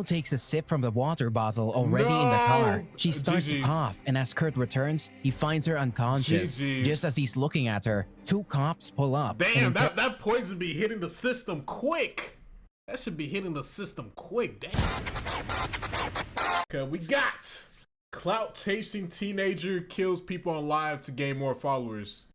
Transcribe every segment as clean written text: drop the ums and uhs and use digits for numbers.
takes a sip from the water bottle already in the car. She starts to GG's. cough, and as Kurt returns, he finds her unconscious. GG's. Just as he's looking at her, two cops pull up. Damn, and that poison be hitting the system quick. That should be hitting the system quick. Damn. Okay, we got clout chasing teenager kills people on live to gain more followers.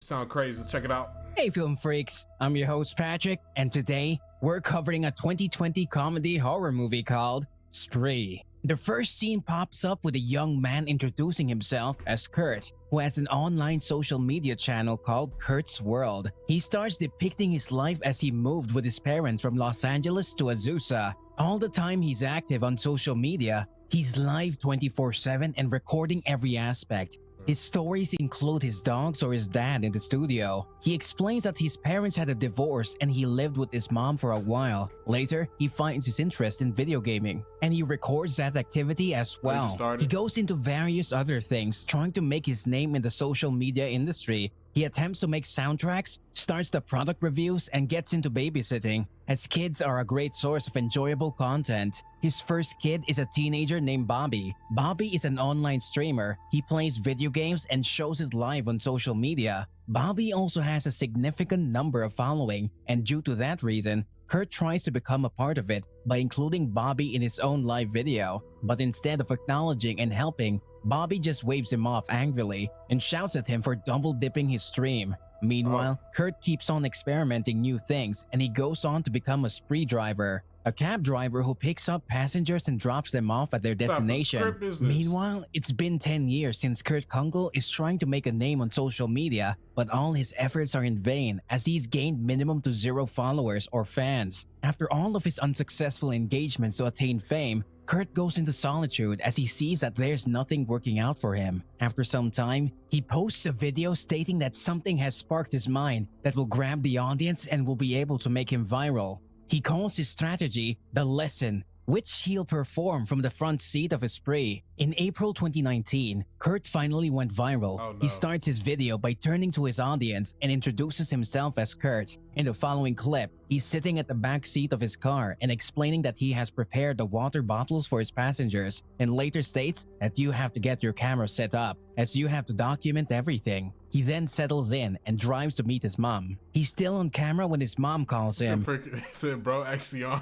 Sound crazy. Let's check it out. Hey film freaks, I'm your host Patrick, and today we're covering a 2020 comedy horror movie called Spree. The first scene pops up with a young man introducing himself as Kurt, who has an online social media channel called Kurt's World. He starts depicting his life as he moved with his parents from Los Angeles to Azusa. All the time he's active on social media, he's live 24/7 and recording every aspect. His stories include his dogs or his dad in the studio. He explains that his parents had a divorce and he lived with his mom for a while. Later, he finds his interest in video gaming, and he records that activity as well. He goes into various other things, trying to make his name in the social media industry. He attempts to make soundtracks, starts the product reviews, and gets into babysitting, as kids are a great source of enjoyable content. His first kid is a teenager named Bobby. Bobby is an online streamer. He plays video games and shows it live on social media. Bobby also has a significant number of following, and due to that reason, Kurt tries to become a part of it by including Bobby in his own live video. But instead of acknowledging and helping, Bobby just waves him off angrily and shouts at him for double dipping his stream. Meanwhile, Kurt keeps on experimenting new things, and he goes on to become a spree driver, a cab driver who picks up passengers and drops them off at their destination. Meanwhile, it's been 10 years since Kurt Kunkel is trying to make a name on social media, but all his efforts are in vain as he's gained minimum to 0 followers or fans. After all of his unsuccessful engagements to attain fame, Kurt goes into solitude as he sees that there's nothing working out for him. After some time, he posts a video stating that something has sparked his mind that will grab the audience and will be able to make him viral. He calls his strategy The Lesson, which he'll perform from the front seat of a spree. In April 2019, Kurt finally went viral. Oh, no. He starts his video by turning to his audience and introduces himself as Kurt. In the following clip, he's sitting at the back seat of his car and explaining that he has prepared the water bottles for his passengers, and later states that you have to get your camera set up as you have to document everything. He then settles in and drives to meet his mom. He's still on camera when his mom calls him. Said, bro, actually on.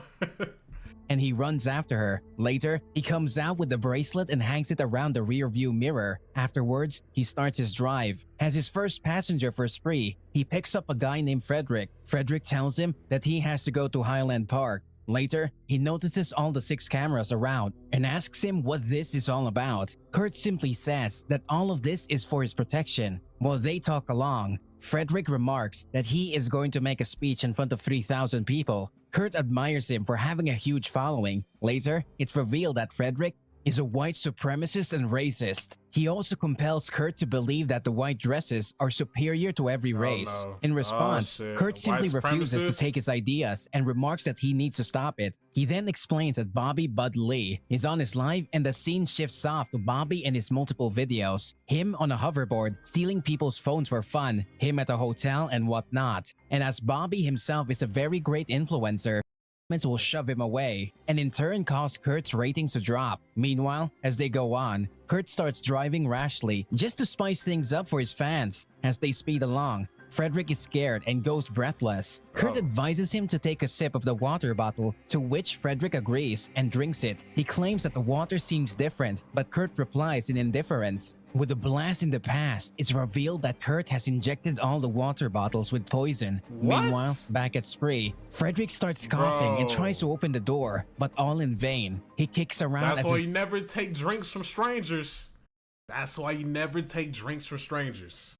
And he runs after her. Later, he comes out with the bracelet and hangs it around the rear view mirror. Afterwards, he starts his drive. As his first passenger for Spree, he picks up a guy named Frederick. Frederick tells him that he has to go to Highland Park. Later, he notices all the 6 cameras around and asks him what this is all about. Kurt simply says that all of this is for his protection. While they talk along, Frederick remarks that he is going to make a speech in front of 3,000 people. Kurt admires him for having a huge following. Later, it's revealed that Frederick is a white supremacist and racist. He also compels Kurt to believe that the white dresses are superior to every race. No. In response, Kurt simply refuses to take his ideas and remarks that he needs to stop it. He then explains that Bobby Bud Lee is on his live, and the scene shifts off to Bobby and his multiple videos. Him on a hoverboard, stealing people's phones for fun, him at a hotel and whatnot. And as Bobby himself is a very great influencer, will shove him away, and in turn cause Kurt's ratings to drop. Meanwhile, as they go on, Kurt starts driving rashly just to spice things up for his fans. As they speed along, Frederick is scared and goes breathless. Kurt advises him to take a sip of the water bottle, to which Frederick agrees and drinks it. He claims that the water seems different, but Kurt replies in indifference. With a blast in the past, it's revealed that Kurt has injected all the water bottles with poison. What? Meanwhile, back at Spree, Frederick starts coughing and tries to open the door, but all in vain. He kicks around. That's why you never take drinks from strangers. That's why you never take drinks from strangers.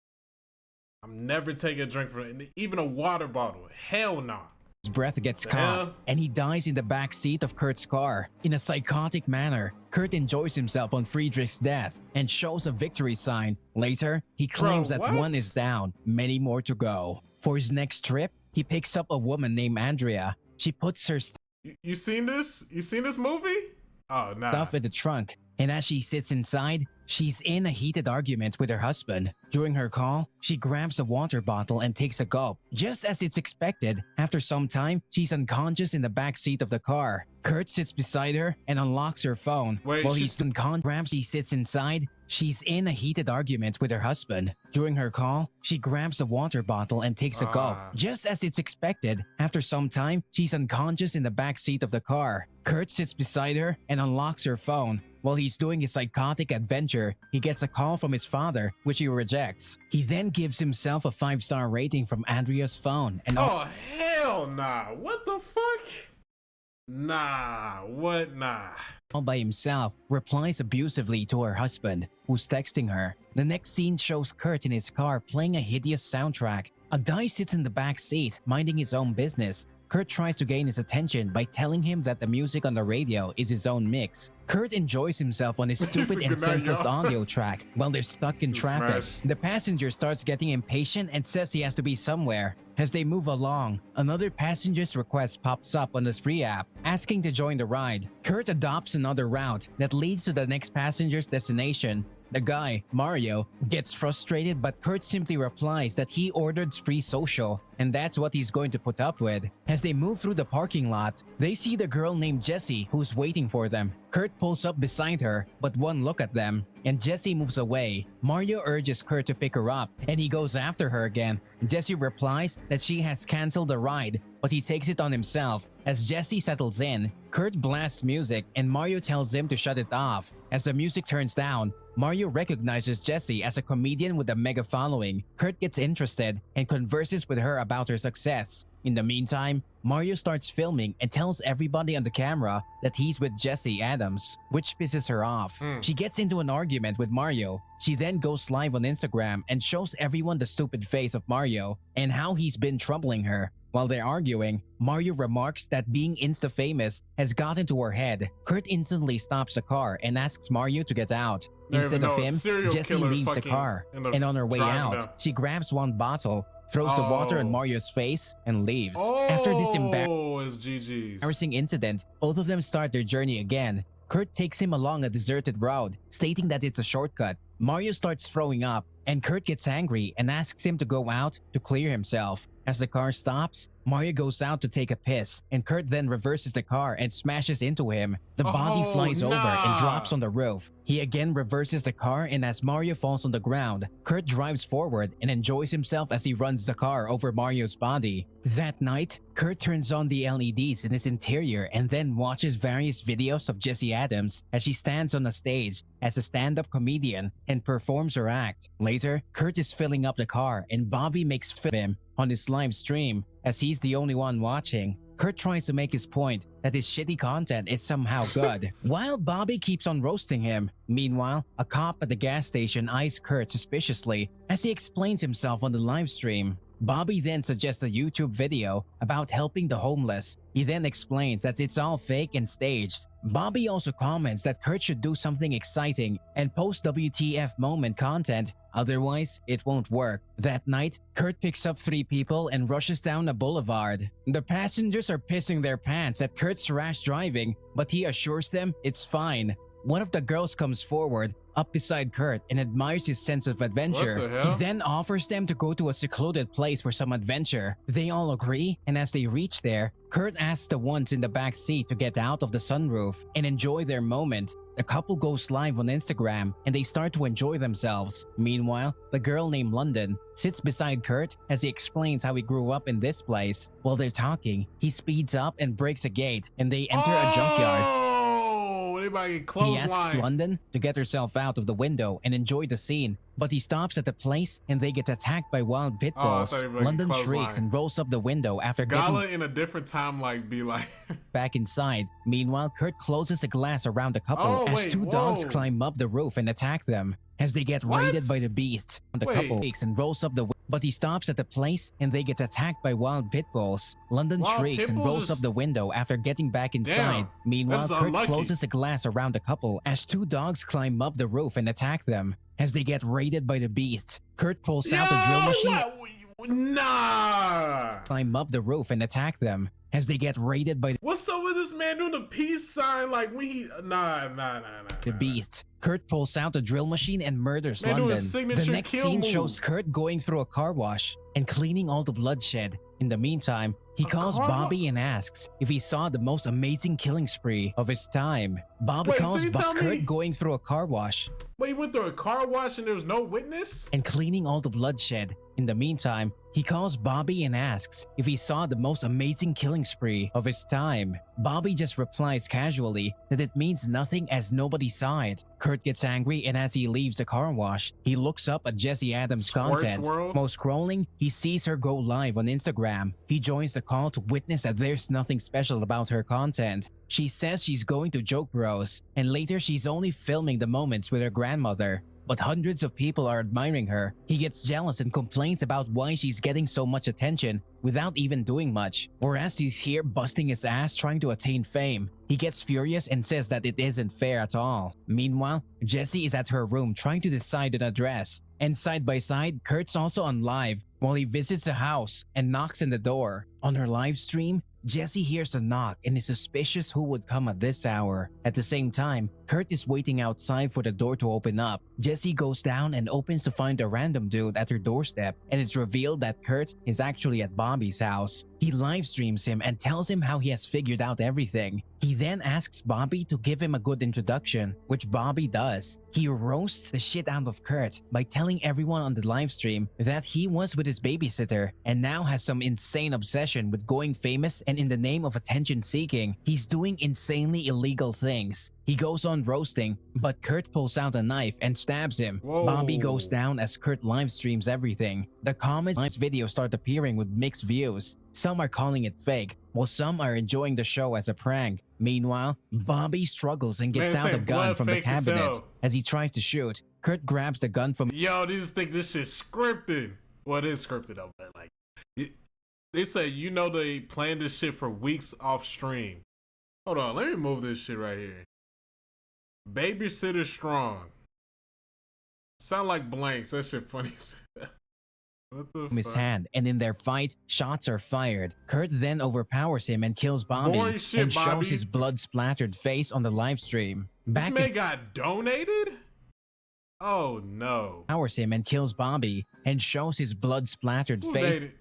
I'm never taking a drink from even a water bottle. Hell no. His breath gets caught, and he dies in the back seat of Kurt's car. In a psychotic manner, Kurt enjoys himself on Friedrich's death and shows a victory sign. Later, he claims that one is down, many more to go. For his next trip, he picks up a woman named Andrea. She puts her You seen this? You seen this movie? Oh, nah. stuff in the trunk And as she sits inside, she's in a heated argument with her husband. During her call, she grabs a water bottle and takes a gulp. Just as it's expected, after some time, she's unconscious in the back seat of the car. Kurt sits beside her and unlocks her phone. Wait, While he's unconscious, she sits inside. She's in a heated argument with her husband. During her call, she grabs a water bottle and takes a gulp. Just as it's expected, after some time, she's unconscious in the back seat of the car. Kurt sits beside her and unlocks her phone. While he's doing his psychotic adventure, he gets a call from his father, which he rejects. He then gives himself a 5-star rating from Andrea's phone and oh, hell nah. What the fuck? Nah, what nah? all by himself, replies abusively to her husband, who's texting her. The next scene shows Kurt in his car playing a hideous soundtrack. A guy sits in the back seat, minding his own business. Kurt tries to gain his attention by telling him that the music on the radio is his own mix. Kurt enjoys himself on his stupid and senseless audio track while they're stuck in traffic. The passenger starts getting impatient and says he has to be somewhere. As they move along, another passenger's request pops up on the Spree app, asking to join the ride. Kurt adopts another route that leads to the next passenger's destination. The guy, Mario, gets frustrated, but Kurt simply replies that he ordered Spree Social, and that's what he's going to put up with. As they move through the parking lot, they see the girl named Jessie who's waiting for them. Kurt pulls up beside her, but one look at them, and Jessie moves away. Mario urges Kurt to pick her up, and he goes after her again. Jessie replies that she has canceled the ride, but he takes it on himself. As Jessie settles in, Kurt blasts music, and Mario tells him to shut it off. As the music turns down, Mario recognizes Jessie as a comedian with a mega following. Kurt gets interested and converses with her about her success. In the meantime, Mario starts filming and tells everybody on the camera that he's with Jessie Adams, which pisses her off. She gets into an argument with Mario. She then goes live on Instagram and shows everyone the stupid face of Mario and how he's been troubling her. While they're arguing, Mario remarks that being Insta-famous has gotten to her head. Kurt instantly stops the car and asks Mario to get out. Instead of him, Jessie leaves the car, and on her way out, she grabs one bottle, throws the water on Mario's face, and leaves. After this embarrassing incident, both of them start their journey again. Kurt takes him along a deserted road, stating that it's a shortcut. Mario starts throwing up, and Kurt gets angry and asks him to go out to clear himself. As the car stops, Mario goes out to take a piss, and Kurt then reverses the car and smashes into him. The body flies over and drops on the roof. He again reverses the car, and as Mario falls on the ground, Kurt drives forward and enjoys himself as he runs the car over Mario's body. That night, Kurt turns on the LEDs in his interior and then watches various videos of Jessie Adams as she stands on a stage as a stand-up comedian and performs her act. Later, Kurt is filling up the car and Bobby makes fun of him on his live stream as he's the only one watching. Kurt tries to make his point that his shitty content is somehow good, while Bobby keeps on roasting him. Meanwhile, a cop at the gas station eyes Kurt suspiciously as he explains himself on the live stream. Bobby then suggests a YouTube video about helping the homeless. He then explains that it's all fake and staged. Bobby also comments that Kurt should do something exciting and post WTF moment content, otherwise it won't work. That night, Kurt picks up 3 people and rushes down a boulevard. The passengers are pissing their pants at Kurt's rash driving, but he assures them it's fine. One of the girls comes forward, up beside Kurt, and admires his sense of adventure. He then offers them to go to a secluded place for some adventure. They all agree, and as they reach there, Kurt asks the ones in the back seat to get out of the sunroof and enjoy their moment. The couple goes live on Instagram, and they start to enjoy themselves. Meanwhile, the girl named London sits beside Kurt as he explains how he grew up in this place. While they're talking, he speeds up and breaks a gate, and they enter a junkyard. He asks London to get herself out of the window and enjoy the scene, but he stops at the place and they get attacked by wild pit bulls. London shrieks and rolls up the window after getting in a different time, back inside. Meanwhile, Kurt closes the glass around the couple as 2 dogs climb up the roof and attack them. As they get raided by the beasts, the couple shrieks and rolls up the but he stops at the place and they get attacked by wild pit bulls. London shrieks and rolls up the window after getting back inside. Meanwhile, Kurt closes the glass around the couple as 2 dogs climb up the roof and attack them. As they get raided by the beasts, Kurt pulls out a drill machine. Nah. climb up the roof and attack them. As they get raided by What's up with this man doing the peace sign like when he nah. the beasts, Kurt pulls out a drill machine and murders Man doing London. signature The next kill scene move. shows Kurt going through a car wash and cleaning all the bloodshed. In the meantime, he calls car Bobby and asks if he saw the most amazing killing spree of his time. Bobby Wait, so calls you Bus tell me- Kurt going through a car wash Wait, he went through a car wash and there was no witness? and cleaning all the bloodshed. In the meantime, he calls Bobby and asks if he saw the most amazing killing spree of his time. Bobby just replies casually that it means nothing as nobody saw it. Kurt gets angry, and as he leaves the car wash, he looks up at Jesse Adams' Squirt's content. World? While scrolling, he sees her go live on Instagram. He joins the call to witness that there's nothing special about her content. She says she's going to Joke Bros, and later she's only filming the moments with her grandmother. But hundreds of people are admiring her. He gets jealous and complains about why she's getting so much attention without even doing much. Whereas he's here busting his ass trying to attain fame. He gets furious and says that it isn't fair at all. Meanwhile, Jessie is at her room trying to decide an address. And side by side, Kurt's also on live while he visits the house and knocks on the door. On her live stream, Jessie hears a knock and is suspicious who would come at this hour. At the same time, Kurt is waiting outside for the door to open up. Jessie goes down and opens to find a random dude at her doorstep, and it's revealed that Kurt is actually at Bobby's house. He live streams him and tells him how he has figured out everything. He then asks Bobby to give him a good introduction, which Bobby does. He roasts the shit out of Kurt by telling everyone on the live stream that he was with his babysitter and now has some insane obsession with going famous, and in the name of attention seeking, he's doing insanely illegal things. He goes on roasting, but Kurt pulls out a knife and stabs him. Whoa. Bobby goes down as Kurt live streams everything. The comments on his video start appearing with mixed views. Some are calling it fake, while some are enjoying the show as a prank. Meanwhile, Bobby struggles and gets Man, out say a gun blood from the fake as cabinet. hell. As he tries to shoot, Kurt grabs the gun from Yo, they just think this shit's scripted. Well, it is scripted though, but like, they say, you know, they planned this shit for weeks off stream. Hold on, let me move this shit right here. Babysitter strong. Sound like blanks. That shit funny. What the his fuck? hand, and in their fight, shots are fired. Kurt then overpowers him and kills Bobby Boring shit, and shows Bobby. his blood-splattered face on the live stream. This Back man got donated? Oh no. powers him and kills Bobby and shows his blood-splattered Who face made it?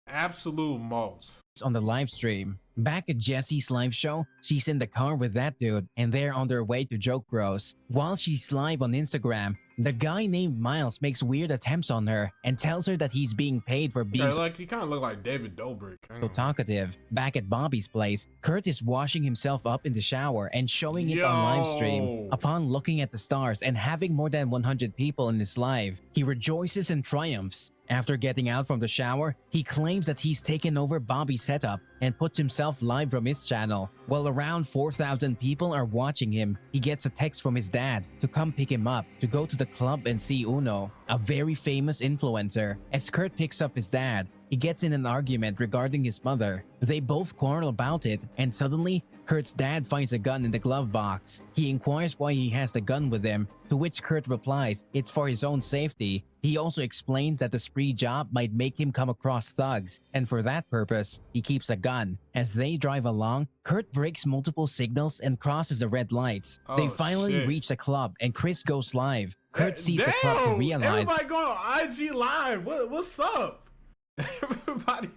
Absolute malts. on the live stream. Back at Jessie's live show, she's in the car with that dude and they're on their way to Joke Bros. While she's live on Instagram, the guy named Miles makes weird attempts on her and tells her that he's being paid for being Yeah, like he kind of look like David Dobrik. I so don't know. talkative. Back at Bobby's place, Kurt is washing himself up in the shower and showing it on live stream. Yo. Upon looking at the stars and having more than 100 people in his live, he rejoices and triumphs. After getting out from the shower, he claims that he's taken over Bobby's setup and puts himself live from his channel. While around 4,000 people are watching him, he gets a text from his dad to come pick him up to go to the club and see Uno, a very famous influencer. As Kurt picks up his dad, he gets in an argument regarding his mother. They both quarrel about it, and suddenly, Kurt's dad finds a gun in the glove box. He inquires why he has the gun with him, to which Kurt replies it's for his own safety. He also explains that the spree job might make him come across thugs, and for that purpose, he keeps a gun. As they drive along, Kurt breaks multiple signals and crosses the red lights. They Oh, finally shit. reach the club, and Chris goes live. Kurt sees the club to Damn, realize everybody going on IG Live. What's up? Everybody.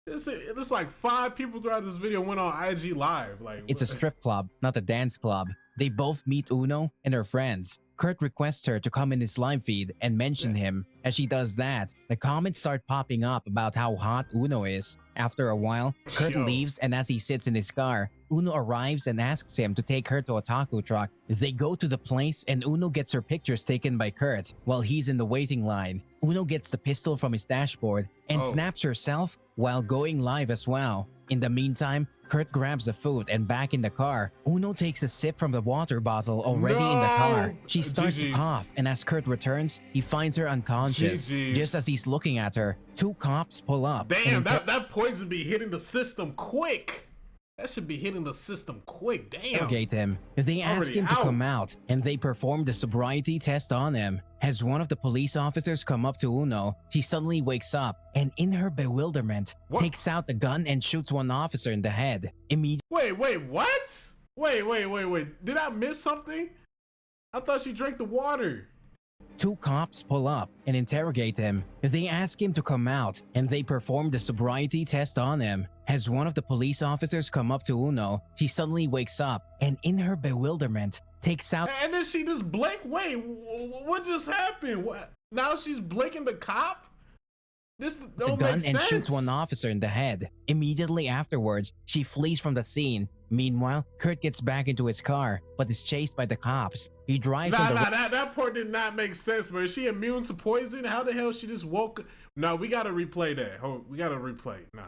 There's like 5 people throughout this video went on IG Live. Like it's a strip club, not a dance club. They both meet Uno and her friends. Kurt requests her to come in his live feed and mention him. As she does that, the comments start popping up about how hot Uno is. After a while, Kurt Yo. leaves, and as he sits in his car, Uno arrives and asks him to take her to a taco truck. They go to the place and Uno gets her pictures taken by Kurt while he's in the waiting line. Uno gets the pistol from his dashboard and Oh. snaps herself while going live as well. In the meantime, Kurt grabs the food, and back in the car, Uno takes a sip from the water bottle already in the car. No! She starts to GG's. cough, and as Kurt returns, he finds her unconscious. GG's. Just as he's looking at her, 2 cops pull up. damn, and that poison be hitting the system quick. That should be hitting the system quick. Damn. Interrogate him. They ask Already him to out. come out, and they perform the sobriety test on him. As one of the police officers come up to Uno, she suddenly wakes up and in her bewilderment, What? takes out the gun and shoots one officer in the head. Immediately Wait, what? Wait. Did I miss something? I thought she drank the water. two cops pull up and interrogate him. They ask him to come out, and they perform the sobriety test on him. As one of the police officers come up to Uno, she suddenly wakes up and in her bewilderment, takes out And then she just blinked. Wait, what just happened? What? Now she's blinking the cop? This the don't gun make and sense. shoots one officer in the head. Immediately afterwards, she flees from the scene. Meanwhile, Kurt gets back into his car, but is chased by the cops. He drives on the That part did not make sense, bro. Is she immune to poison? How the hell she just woke? No, we gotta replay that. We gotta replay. Nah,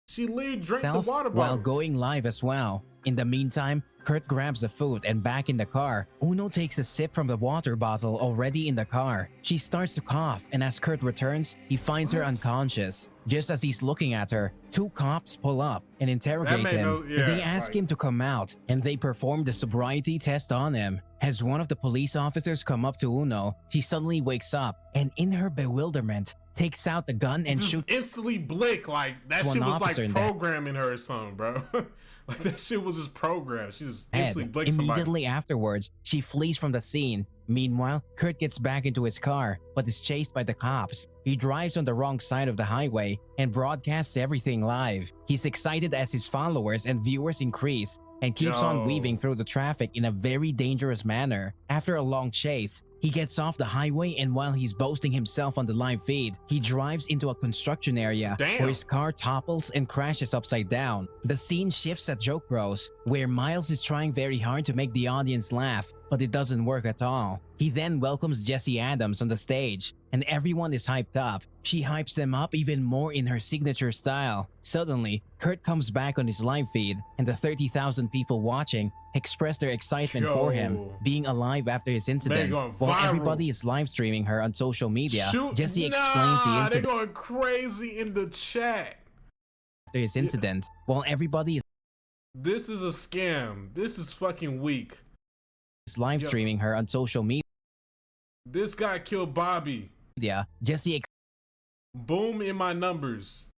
she literally drank the itself water while bottle. going live as well. In the meantime, Kurt grabs the food and back in the car, Uno takes a sip from the water bottle already in the car. She starts to cough, and as Kurt returns, he finds her What? unconscious. Just as he's looking at her, two cops pull up and interrogate made him. yeah, They ask like- him to come out, and they perform the sobriety test on him. As one of the police officers come up to Uno, she suddenly wakes up and in her bewilderment, takes out the gun and just shoots instantly blink like that one shit was like officer in the- programming her or something, bro. Like that shit was just programmed. She just head. instantly blinked somebody. Immediately afterwards, she flees from the scene. Meanwhile, Kurt gets back into his car, but is chased by the cops. He drives on the wrong side of the highway and broadcasts everything live. He's excited as his followers and viewers increase and keeps on Yo. weaving through the traffic in a very dangerous manner. After a long chase, he gets off the highway, and while he's boasting himself on the live feed, he drives into a construction area Damn. where his car topples and crashes upside down. The scene shifts at Joke Bros, where Miles is trying very hard to make the audience laugh, but it doesn't work at all. He then welcomes Jesse Adams on the stage, and everyone is hyped up. She hypes them up even more in her signature style. Suddenly, Kurt comes back on his live feed, and the 30,000 people watching express their excitement for him Yo. being alive after his incident. going While viral. everybody is live streaming her on social media, Shoot. Jesse Nah, explains the they're incident going crazy in the chat. after his incident. While everybody This is a scam. This is fucking weak. is live Yo. streaming her on social This guy killed Bobby. media, Jesse Boom in my numbers.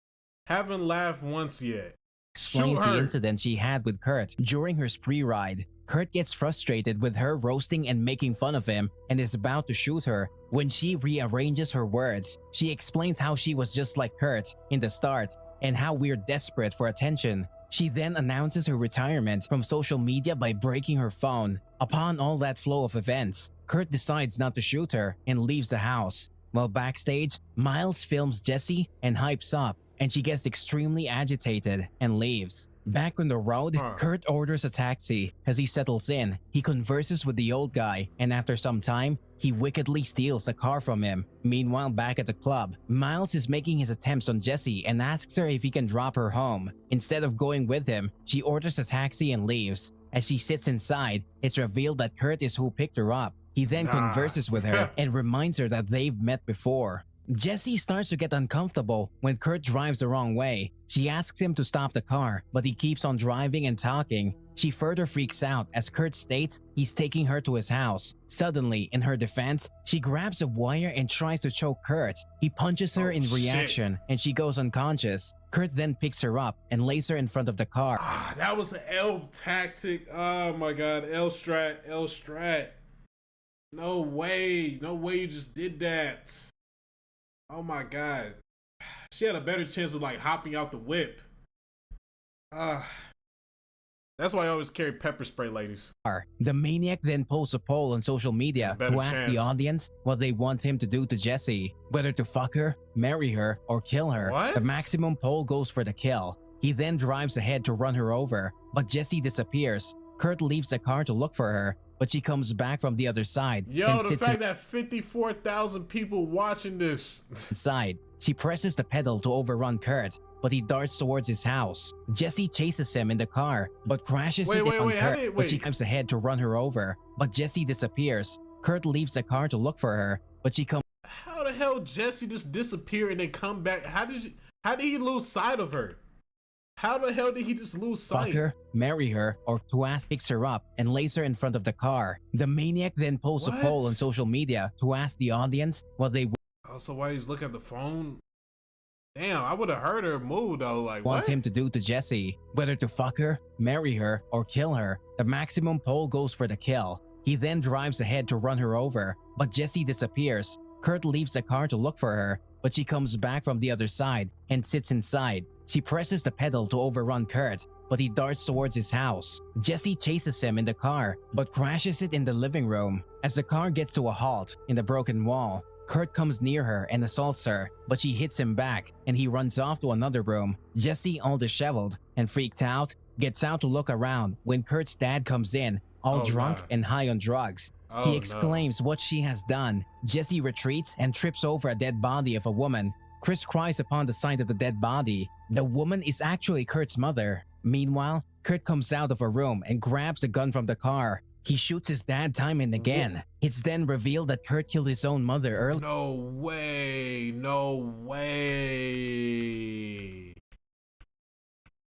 Haven't laughed once yet. explains Shoot the her. incident she had with Kurt during her spree ride. Kurt gets frustrated with her roasting and making fun of him and is about to shoot her when she rearranges her words. She explains how she was just like Kurt in the start and how we're desperate for attention. She then announces her retirement from social media by breaking her phone. Upon all that flow of events, Kurt decides not to shoot her and leaves the house. While backstage, Miles films Jesse and hypes up, and she gets extremely agitated and leaves. Back on the road, Huh. Kurt orders a taxi. As he settles in, he converses with the old guy, and after some time, he wickedly steals the car from him. Meanwhile, back at the club, Miles is making his attempts on Jessie and asks her if he can drop her home. Instead of going with him, she orders a taxi and leaves. As she sits inside, it's revealed that Kurt is who picked her up. He then Nah. converses with her and reminds her that they've met before. Jessie starts to get uncomfortable when Kurt drives the wrong way. She asks him to stop the car, but he keeps on driving and talking. She further freaks out as Kurt states he's taking her to his house. Suddenly, in her defense, she grabs a wire and tries to choke Kurt. He punches her Oh, in shit. reaction and she goes unconscious. Kurt then picks her up and lays her in front of the car. Ah, that was an L tactic. Oh my god, L strat. No way you just did that. Oh my god. She had a better chance of like hopping out the whip. That's why I always carry pepper spray, ladies. The maniac then posts a poll on social media Better to ask chance. the audience what they want him to do to Jessie, whether to fuck her, marry her, or kill her. What? The maximum poll goes for the kill. He then drives ahead to run her over, but Jessie disappears. Kurt leaves the car to look for her, but she comes back from the other side Yo, and the sits fact that 54,000 people watching this. inside. She presses the pedal to overrun Kurt, but he darts towards his house. Jessie chases him in the car, but crashes Wait, it wait, on wait, how Kurt, did- but she wait. comes ahead to run her over. But Jessie disappears. Kurt leaves the car to look for her, but she comes How the hell Jesse just disappear and then come back? How did he lose sight of her? How the hell did he just lose sight? fuck her, marry her, or to ask picks her up and lays her in front of the car. The maniac then posts a What? poll on social media to ask the audience what they Oh, so why he's looking at the phone? Damn, I would have heard her move though. Like, want what? him to do to Jesse. Whether to fuck her, marry her, or kill her, the maximum poll goes for the kill. He then drives ahead to run her over, but Jesse disappears. Kurt leaves the car to look for her, but she comes back from the other side and sits inside. She presses the pedal to overrun Kurt, but he darts towards his house. Jesse chases him in the car, but crashes it in the living room. As the car gets to a halt in the broken wall, Kurt comes near her and assaults her, but she hits him back and he runs off to another room. Jesse, all disheveled and freaked out, gets out to look around when Kurt's dad comes in, all Oh, drunk nah. and high on drugs. Oh, He no. exclaims what she has done. Jesse retreats and trips over a dead body of a woman. Chris cries upon the sight of the dead body. The woman is actually Kurt's mother. Meanwhile, Kurt comes out of a room and grabs a gun from the car. He shoots his dad time and again. It's then revealed that Kurt killed his own mother early. No way. No way.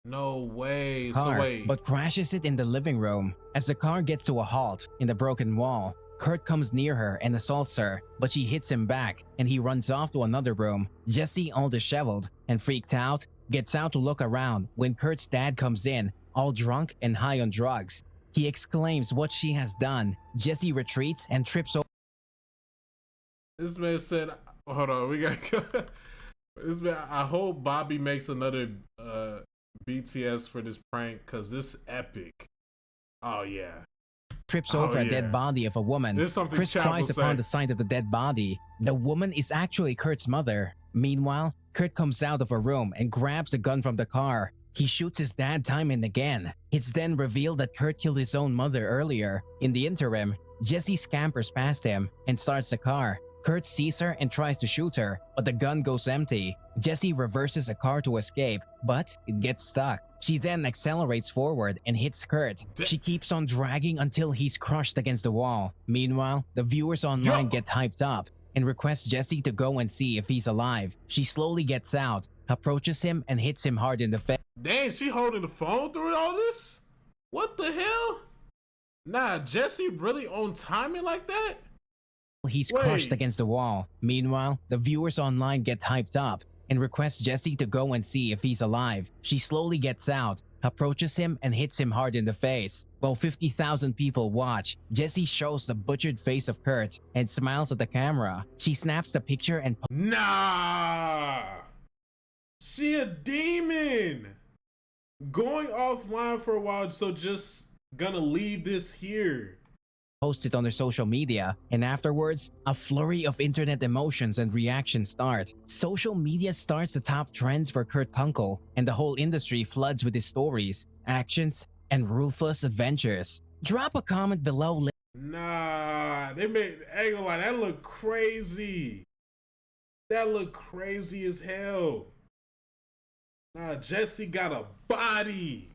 No way. So Car, wait. but crashes it in the living room. As the car gets to a halt in the broken wall, Kurt comes near her and assaults her, but she hits him back and he runs off to another room. Jesse, all disheveled and freaked out, gets out to look around when Kurt's dad comes in, all drunk and high on drugs. He exclaims what she has done. Jesse retreats and trips over. This man said, hold on, we got this man. I hope Bobby makes another BTS for this prank because this epic. Oh yeah. Trips Oh, over a yeah. dead body of a woman. This is something Chris Chad cries will upon say. the sight of the dead body. The woman is actually Kurt's mother. Meanwhile, Kurt comes out of a room and grabs a gun from the car. He shoots his dad time and again. It's then revealed that Kurt killed his own mother earlier. In the interim, Jesse scampers past him and starts the car. Kurt sees her and tries to shoot her, but the gun goes empty. Jesse reverses a car to escape, but it gets stuck. She then accelerates forward and hits Kurt. She keeps on dragging until he's crushed against the wall. Meanwhile, the viewers online get hyped up and request Jesse to go and see if he's alive. She slowly gets out, approaches him and hits him hard in the face. Dang, she holding the phone through all this? What the hell? Nah, Jesse really on timing like that? He's Wait. crushed against the wall. Meanwhile, the viewers online get hyped up and request Jesse to go and see if he's alive. She slowly gets out, approaches him and hits him hard in the face. While 50,000 people watch, Jesse shows the butchered face of Kurt and smiles at the camera. She snaps the picture and Nah. She a demon. Going offline for a while, so just gonna leave this here. posts it on their social media, and afterwards, a flurry of internet emotions and reactions start. Social media starts to top trends for Kurt Kunkel, and the whole industry floods with his stories, actions, and ruthless adventures. Drop a comment below. Nah, they made, I ain't gonna lie, that look crazy. That look crazy as hell. Nah, Jesse got a body.